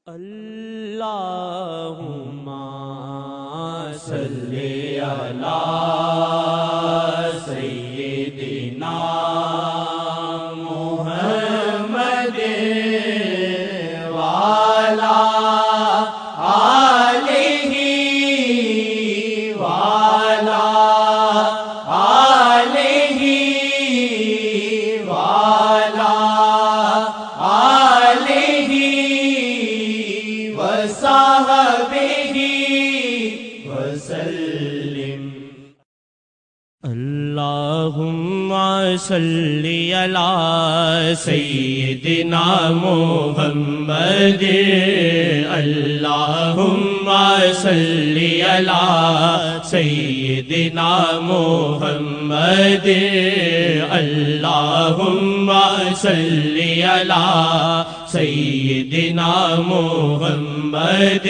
اللہم صلی علی سیدنا محمد وعلی آلہ وعلی آلہ وعلی آلہ وصحبہ وسلم۔ اللہم صلی علی سیدنا محمد، اللہم صلی علی سیدنا محمد، اللہم صلی علی سیدنا محمد،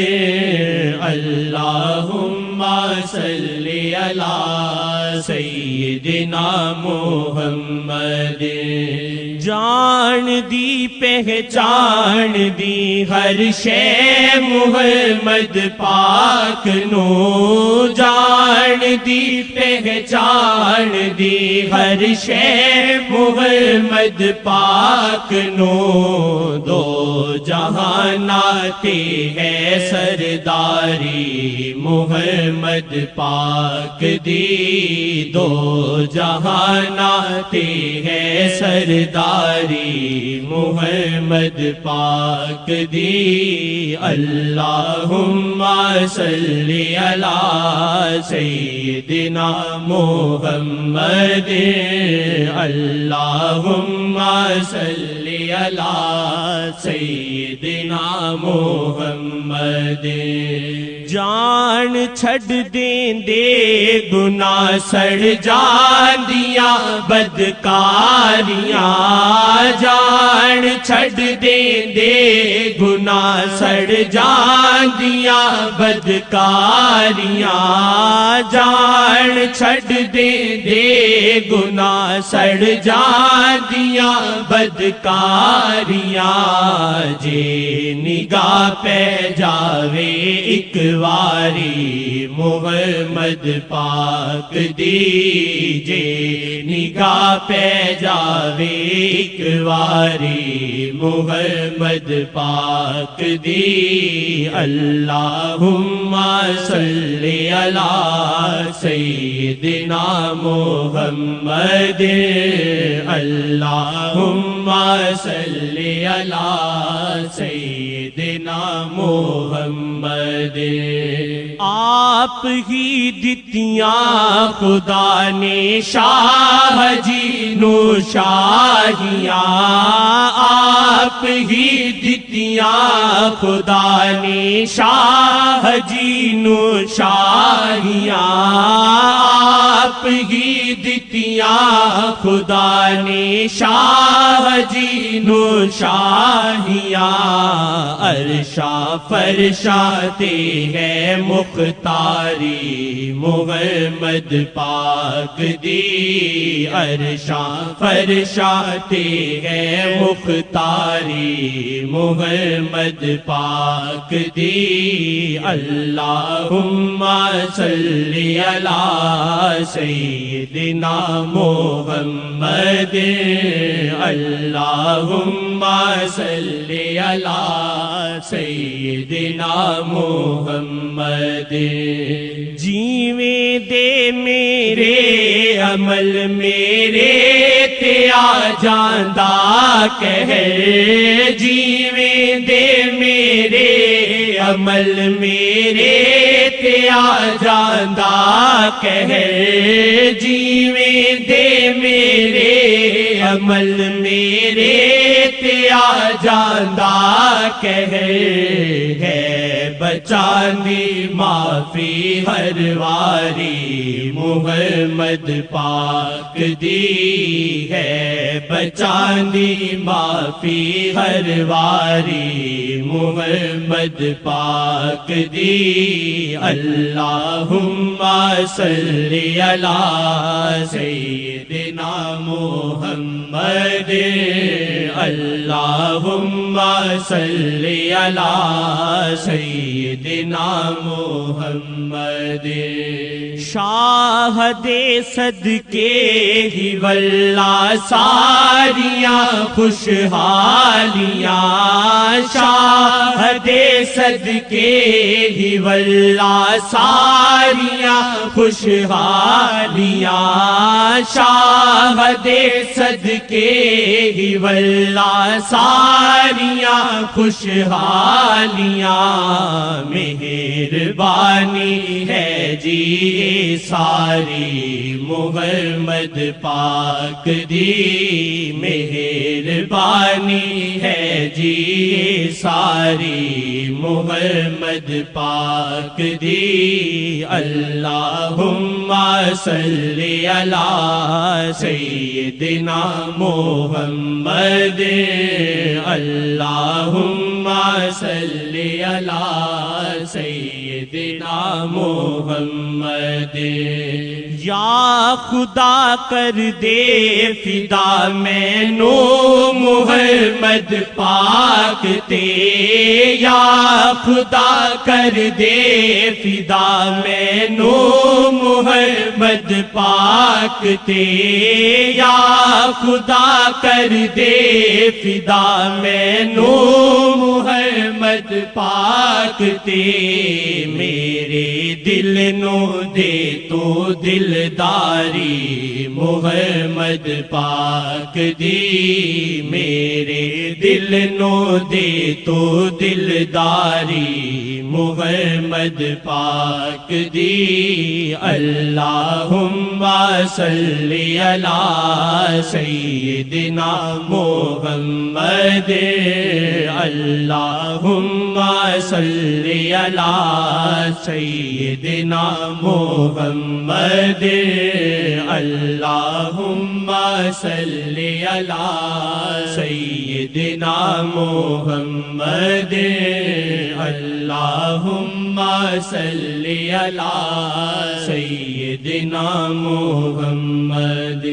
اللہم صلی علی سیدنا محمد۔ جان دی پہچان دی ہر شے محمد پاک نو، جان دی پہچان دی ہر شے محمد پاک نو، دو جہانات ہے سرداری محمد پاک دی، دو جہانات ہے سرداری محمد پاک دی۔ اللہم صلی علی سیدنا محمد، اللہم صلی علی سیدنا محمد۔ جان چھڈ دیں دے گناہ سڑ جاندیاں بدکاریاں، جان چھڈ دیں دے گناہ سڑ جاندیاں بدکاریاں، جان چھڈ دیں دے گناہ سڑ جاندیاں بدکاریاں، جے نگاہ پہ جاوے ایک واری محمد پاک دی، جے نگاہ پہ جاوے ایک واری محمد پاک دی۔ اللہم صلی علی سیدنا محمد، اللہم صلی علی سیدنا محمد۔ آپ ہی دتیاں خدا نے شاہ جی نو شاہیاں، آپ ہی دتیاں خدا نے شاہ جی نو شاہیاں، آپ ہی دتیاں خدا نے شاہ جی نو شاہیاں، عرشا فرشاتے ہے مختاری محمد پاک دی، عرشا فرشاتے ہے مختاری محمد پاک دی۔ اللہم صلی علی سیدنا محمد، اللہم صلی علی سیدنا محمد۔ جیویں دے میرے عمل میرے تے آ جاندا کہر، جیویں دے میرے عمل میرے تے آ جاندا کہر، جیویں دے میرے عمل میرے تے آ جاندا کہر، ہے بچاندی معافی ہر واری محمد پاک دی، ہے بچاندی معافی ہر واری محمد پاک دی۔ اللہم صلی علی سیدنا محمد، اللہم صلی علی سیدنا محمد شاہد صدقے ہی واللہ ساریاں خوشحالیاں شاہد صدقے ہی واللہ ساریاں خوشحالیاں شاہد صدقے ہی واللہ ساریاں خوشحالیاں مہربانی ہے جی ساری محمد پاک دی مہربانی ہے جی ساری محمد پاک دی اللہم صلی علی سیدنا محمد اللہم صلی علی سیدنا محمد یا خدا کر دے فدا میں نو محمد پاک تے یا خدا کر دے فدا میں نو محمد پاک تے یا خدا کر دے فدا میں نو محمد پاک تے میرے دل نو دے تو دلداری محمد پاک دی میرے دل نو دے تو دلداری محمد پاک دی اللہم صلی علی سیدنا محمد اللہم صلی علی سیدنا محمد اللہم صلی علی سیدنا محمد اللہم صلی علی سیدنا محمد